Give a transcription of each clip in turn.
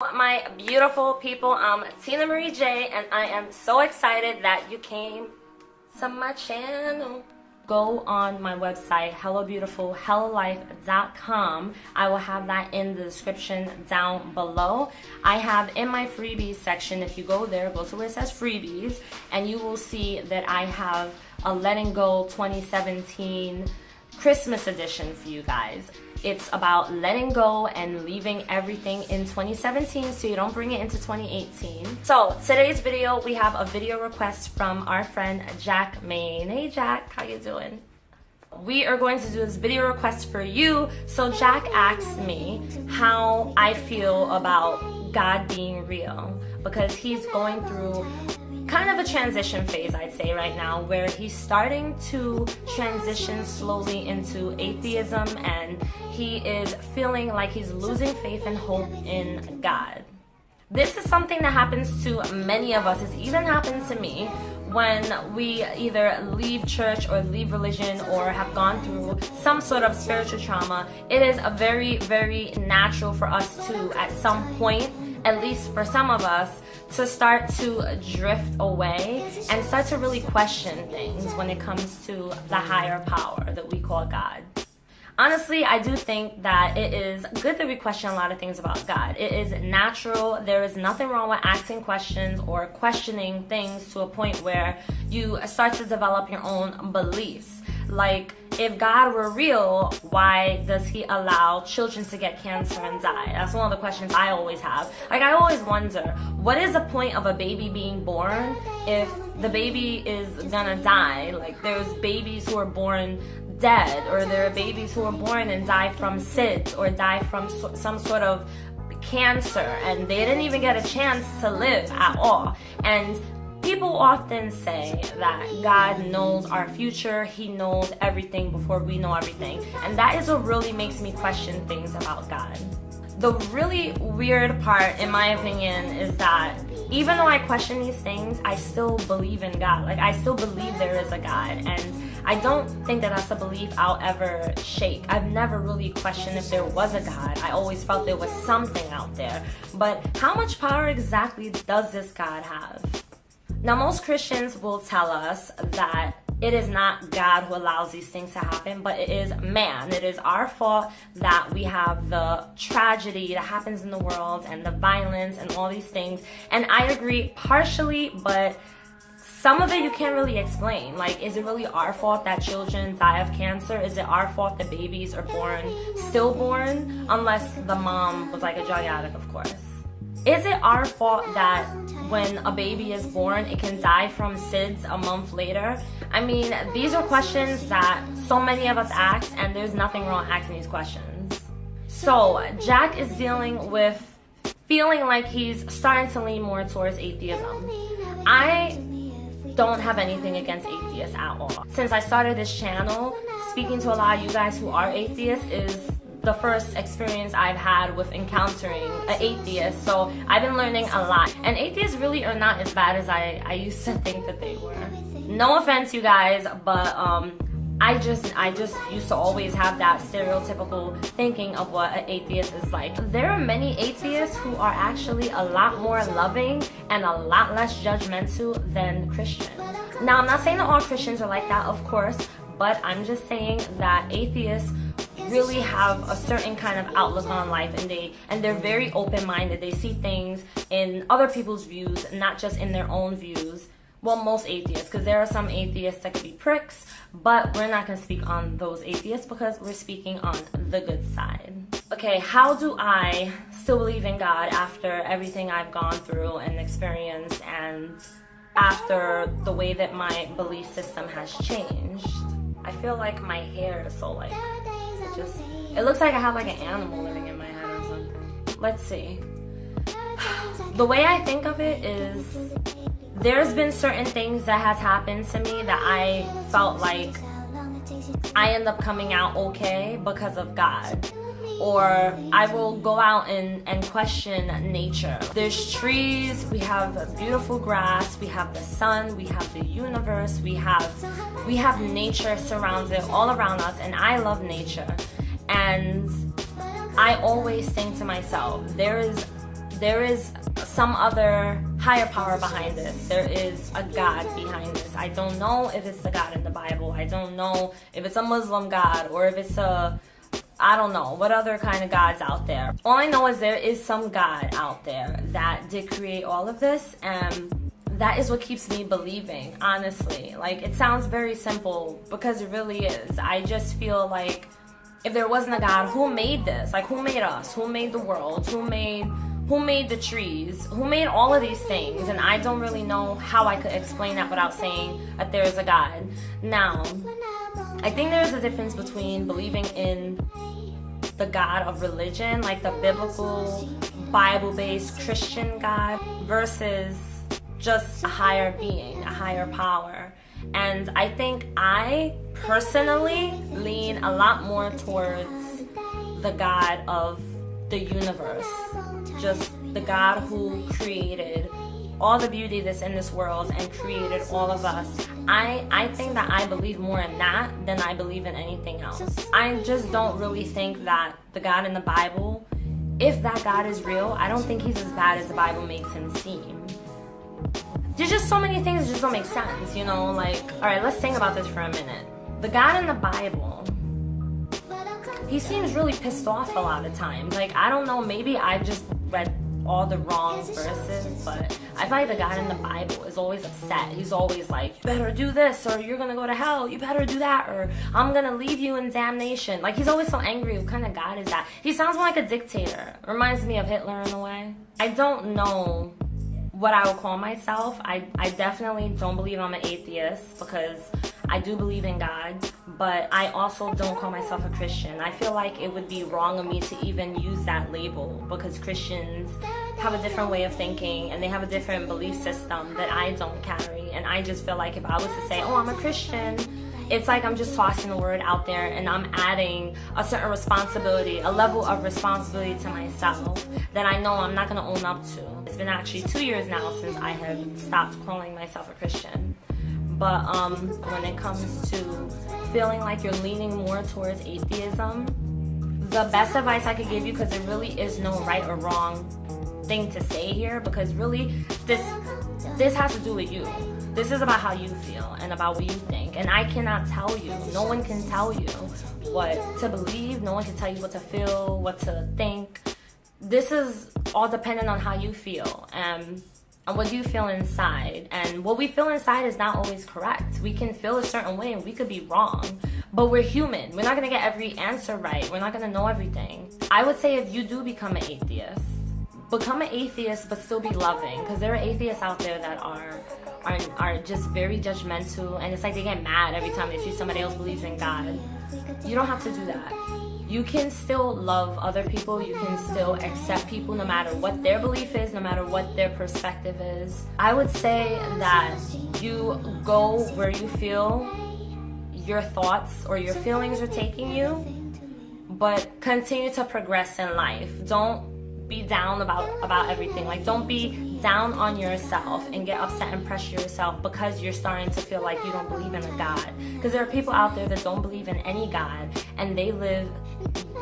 My beautiful people, I'm Tina Marie J, and I am so excited that you came to my channel. Go on my website, hellobeautifulhellolife.com. I will have that in the description down below. I have in my freebies section, if you go there, go to where it says freebies, and you will see that I have a Letting Go 2017 Christmas edition for you guys. It's about letting go and leaving everything in 2017 so you don't bring it into 2018. So today's video, we have a video request from our friend Jack Main. Hey Jack, how you doing? We are going to do this video request for you. So Jack asked me how I feel about God being real, because he's going through kind of a transition phase, I'd say, right now, where he's starting to transition slowly into atheism, and he is feeling like he's losing faith and hope in God. This is something that happens to many of us. It's even happened to me when we either leave church or leave religion or have gone through some sort of spiritual trauma. It is a very, very natural for us to, at some point, at least for some of us, to start to drift away and start to really question things when it comes to the higher power that we call God. Honestly, I do think that it is good that we question a lot of things about God. It is natural. There is nothing wrong with asking questions or questioning things to a point where you start to develop your own beliefs. Like, if God were real, why does he allow children to get cancer and die? That's one of the questions I always have. Like, I always wonder, what is the point of a baby being born if the baby is gonna die? Like, there's babies who are born dead, or there are babies who are born and die from SIDS or die from some sort of cancer, and they didn't even get a chance to live at all. And people often say that God knows our future, he knows everything before we know everything. And that is what really makes me question things about God. The really weird part, in my opinion, is that even though I question these things, I still believe in God. Like, I still believe there is a God, and I don't think that that's a belief I'll ever shake. I've never really questioned if there was a God. I always felt there was something out there. But how much power exactly does this God have? Now, most Christians will tell us that it is not God who allows these things to happen, but it is man. It is our fault that we have the tragedy that happens in the world and the violence and all these things. And I agree partially, but some of it you can't really explain. Like, is it really our fault that children die of cancer? Is it our fault that babies are born stillborn? Unless the mom was like a drug addict, of course. Is it our fault that when a baby is born, it can die from SIDS a month later? I mean, these are questions that so many of us ask, and there's nothing wrong asking these questions. So, Jack is dealing with feeling like he's starting to lean more towards atheism. I don't have anything against atheists at all. Since I started this channel, speaking to a lot of you guys who are atheists is the first experience I've had with encountering an atheist, so I've been learning a lot. And atheists really are not as bad as I used to think that they were. No offense, you guys, but I just used to always have that stereotypical thinking of what an atheist is like. There are many atheists who are actually a lot more loving and a lot less judgmental than Christians. Now, I'm not saying that all Christians are like that, of course, but I'm just saying that atheists really have a certain kind of outlook on life, and they're very open-minded. They see things in other people's views, not just in their own views. Well, most atheists, because there are some atheists that could be pricks, but we're not going to speak on those atheists because we're speaking on the good side. Okay, how do I still believe in God after everything I've gone through and experienced, and after the way that my belief system has changed? I feel like my hair is so like, it looks like I have like an animal living in my head or something. Let's see. The way I think of it is, there's been certain things that has happened to me that I felt like I end up coming out okay because of God. Or I will go out and question nature. There's trees, we have beautiful grass, we have the sun, we have the universe, we have nature surrounded all around us, and I love nature. And I always think to myself, there is there is some other higher power behind this. There is a God behind this. I don't know if it's the God in the Bible. I don't know if it's a Muslim God or if it's I don't know what other kind of gods out there. All I know is there is some God out there that did create all of this, and that is what keeps me believing, honestly. Like, it sounds very simple because it really is. I just feel like if there wasn't a God, who made this? Like, who made us? Who made the world? Who made the trees? Who made all of these things? And I don't really know how I could explain that without saying that there is a God. Now, I think there's a difference between believing in the God of religion, like the biblical, Bible-based Christian God, versus just a higher being, a higher power. And I think I personally lean a lot more towards the God of the universe, just the God who created all the beauty that's in this world and created all of us. I think that I believe more in that than I believe in anything else. I just don't really think that the God in the Bible, if that God is real, I don't think he's as bad as the Bible makes him seem. There's just so many things that just don't make sense, you know, like, all right, let's think about this for a minute. The God in the Bible, he seems really pissed off a lot of times. Like, I don't know, maybe I just read all the wrong verses, but I feel like the God in the Bible is always upset. He's always like, you better do this or you're gonna go to hell, you better do that or I'm gonna leave you in damnation. Like, he's always so angry. What kind of God is that? He sounds more like a dictator. Reminds me of Hitler in a way. I don't know what I would call myself. I definitely don't believe I'm an atheist because I do believe in God, but I also don't call myself a Christian. I feel like it would be wrong of me to even use that label because Christians have a different way of thinking and they have a different belief system that I don't carry. And I just feel like if I was to say, oh, I'm a Christian, it's like I'm just tossing the word out there and I'm adding a certain responsibility, a level of responsibility to myself that I know I'm not going to own up to. It's been actually 2 years now since I have stopped calling myself a Christian. But when it comes to feeling like you're leaning more towards atheism, the best advice I could give you, because there really is no right or wrong thing to say here, because really this has to do with you. This is about how you feel and about what you think. And I cannot tell you, no one can tell you what to believe, no one can tell you what to feel, what to think. This is all dependent on how you feel and what you feel inside. And what we feel inside is not always correct. We can feel a certain way and we could be wrong, but we're human. We're not gonna get every answer right. We're not gonna know everything. I would say if you do become an atheist, become an atheist but still be loving, because there are atheists out there that are just very judgmental, and it's like they get mad every time they see somebody else believes in God. You don't have to do that. You can still love other people. You can still accept people no matter what their belief is, no matter what their perspective is. I would say that you go where you feel your thoughts or your feelings are taking you, but continue to progress in life. Don't be down about everything. Like, don't be down on yourself and get upset and pressure yourself because you're starting to feel like you don't believe in a God. Because there are people out there that don't believe in any God and they live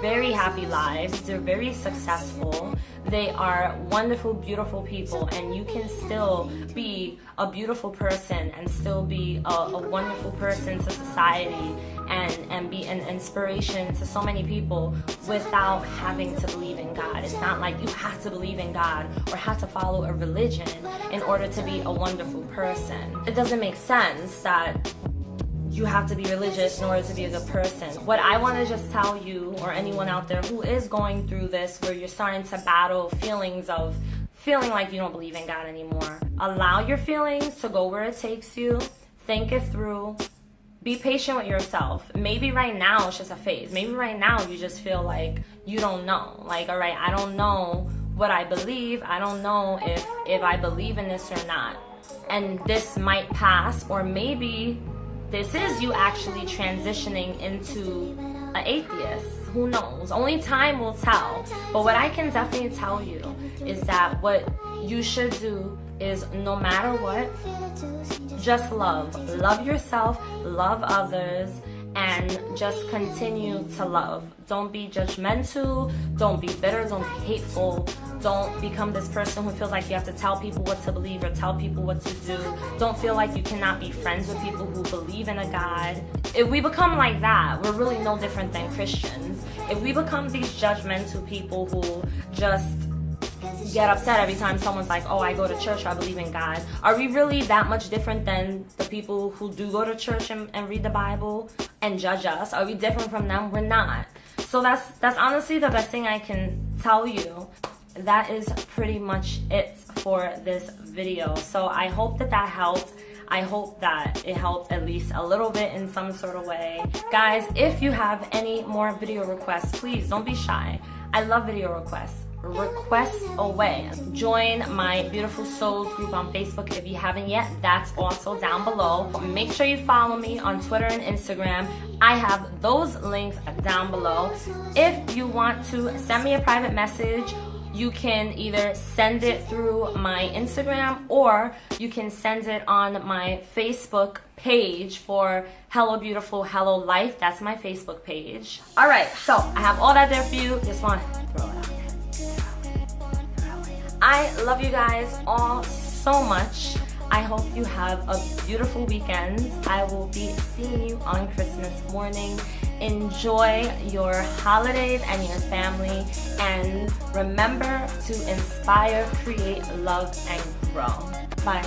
very happy lives. They're very successful. They are wonderful, beautiful people, and you can still be a beautiful person and still be a wonderful person to society and be an inspiration to so many people without having to believe in God. It's not like you have to believe in God or have to follow a religion in order to be a wonderful person. It doesn't make sense that you have to be religious in order to be a good person. What I want to just tell you, or anyone out there who is going through this, where you're starting to battle feelings of feeling like you don't believe in God anymore, allow your feelings to go where it takes you. Think it through. Be patient with yourself. Maybe right now it's just a phase. Maybe right now you just feel like you don't know. Like, all right, I don't know what I believe. I don't know if I believe in this or not. And this might pass, or maybe this is you actually transitioning into an atheist. Who knows? Only time will tell. But what I can definitely tell you is that what you should do is, no matter what, just love. Love yourself, love others, and just continue to love. Don't be judgmental, don't be bitter, don't be hateful, Don't become this person who feels like you have to tell people what to believe or tell people what to do. Don't feel like you cannot be friends with people who believe in a God. If we become like that, we're really no different than Christians. If we become these judgmental people who just get upset every time someone's like, oh, I go to church, or I believe in God, are we really that much different than the people who do go to church and read the Bible and judge us? Are we different from them? We're not. So that's honestly the best thing I can tell you. That is pretty much it for this video. So I hope that helped. I hope that it helped at least a little bit in some sort of way. Guys, if you have any more video requests, please don't be shy. I love video requests. Requests away. Join my Beautiful Souls group on Facebook if you haven't yet. That's also down below. Make sure you follow me on Twitter and Instagram. I have those links down below. If you want to send me a private message, you can either send it through my Instagram or you can send it on my Facebook page for Hello Beautiful, Hello Life. That's my Facebook page. All right, so I have all that there for you. Just want to throw it out. I love you guys all so much. I hope you have a beautiful weekend. I will be seeing you on Christmas morning. Enjoy your holidays and your family. And remember to inspire, create, love, and grow. Bye.